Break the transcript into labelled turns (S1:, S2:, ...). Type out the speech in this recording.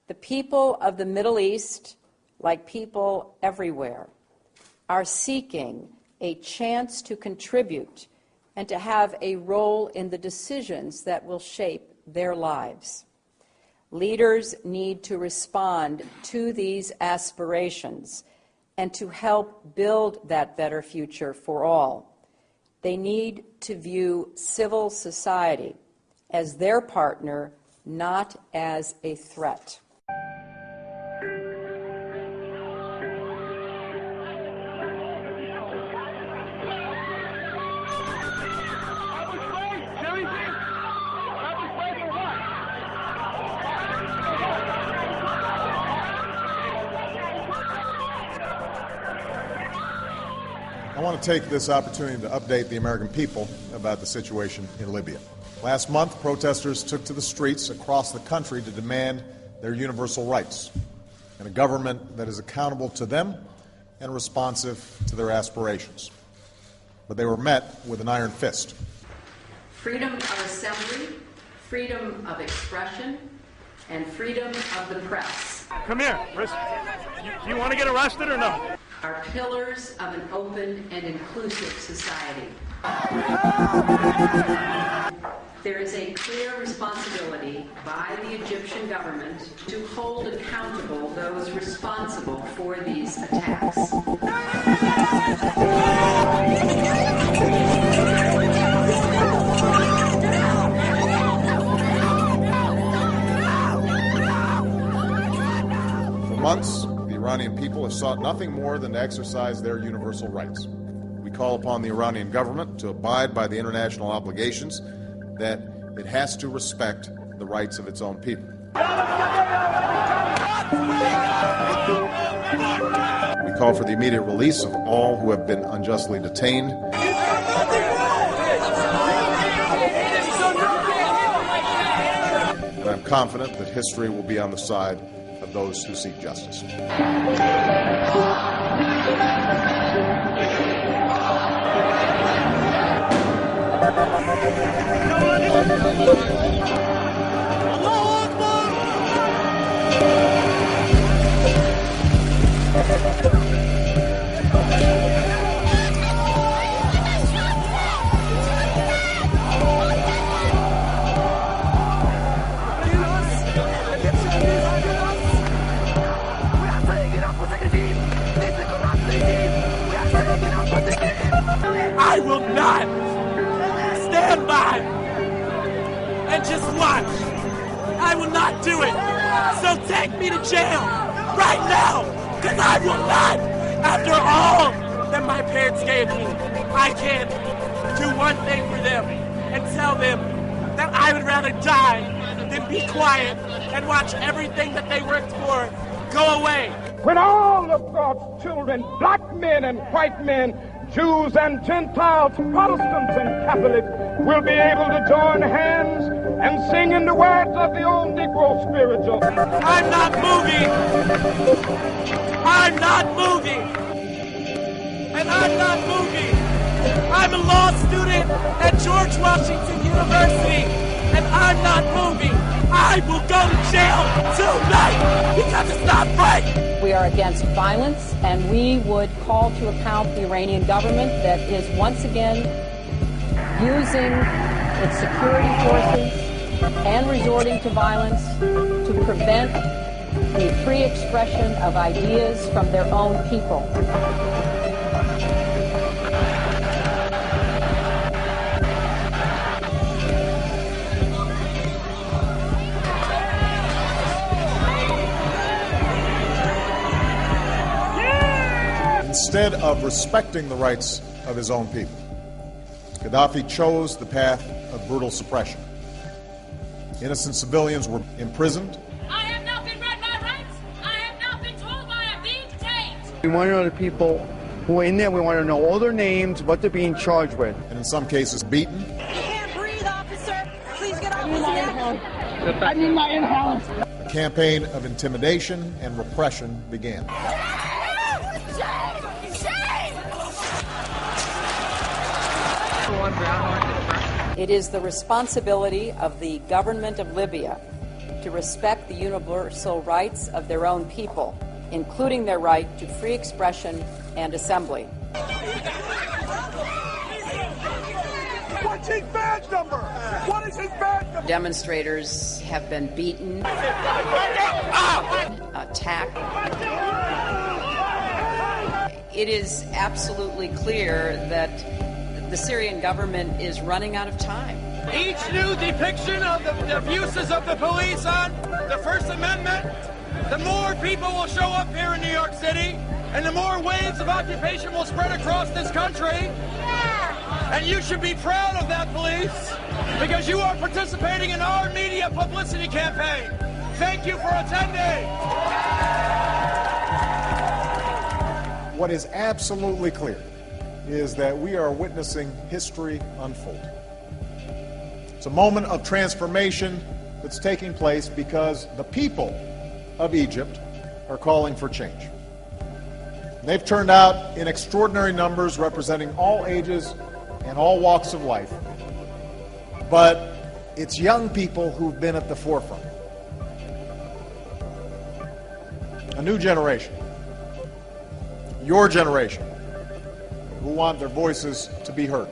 S1: The people of the Middle East, like people everywhere, are seeking a chance to contribute and to have a role in the decisions that will shape their lives. Leaders need to respond to these aspirations and to help build that better future for all. They need to view civil society as their partner, not as a threat.
S2: I want to take this opportunity to update the American people about the situation in Libya. Last month, protesters took to the streets across the country to demand their universal rights and a government that is accountable to them and responsive to their aspirations. But they were met with an iron fist.
S1: Freedom of assembly, freedom of expression, and freedom of the press.
S3: Come here. You want to get arrested or no?
S1: Are pillars of an open and inclusive society. There is a clear responsibility by the Egyptian government to hold accountable those responsible for these attacks.
S2: For months, the Iranian people have sought nothing more than to exercise their universal rights. We call upon the Iranian government to abide by the international obligations that it has to respect the rights of its own people. We call for the immediate release of all who have been unjustly detained. And I'm confident that history will be on the side of those who seek justice.
S3: I will not stand by and just watch. I will not do it. So take me to jail right now, because I will not. After all that my parents gave me, I can do one thing for them and tell them that I would rather die than be quiet and watch everything that they worked for go away.
S4: When all of God's children, black men and white men, Jews and Gentiles, Protestants and Catholics, will be able to join hands and sing in the words of the old Negro spiritual.
S3: I'm not moving. I'm not moving. And I'm not moving. I'm a law student at George Washington University, and I'm not moving. I will go to jail tonight because it's not right.
S1: We are against violence, and we would call to account the Iranian government that is once again using its security forces and resorting to violence to prevent the free expression of ideas from their own people.
S2: Instead of respecting the rights of his own people, Gaddafi chose the path of brutal suppression. Innocent civilians were imprisoned.
S5: I have not been read my rights. I have not been told why I'm being detained.
S6: We want to know the people who are in there. We want to know all their names, what they're being charged with.
S2: And in some cases, beaten.
S5: You can't breathe, officer. Please get off the neck.
S4: I need my inhaler.
S2: A campaign of intimidation and repression began.
S1: It is the responsibility of the government of Libya to respect the universal rights of their own people, including their right to free expression and assembly.
S4: What's his badge number? What is his badge number?
S1: Demonstrators have been beaten, attacked. It is absolutely clear that the Syrian government is running out of time.
S3: Each new depiction of the abuses of the police on the First Amendment, the more people will show up here in New York City, and the more waves of occupation will spread across this country. And you should be proud of that, police, because you are participating in our media publicity campaign. Thank you for attending.
S2: What is absolutely clear is that we are witnessing history unfold. It's a moment of transformation that's taking place because the people of Egypt are calling for change. They've turned out in extraordinary numbers representing all ages and all walks of life. But it's young people who've been at the forefront. A new generation. Your generation, who want their voices to be heard.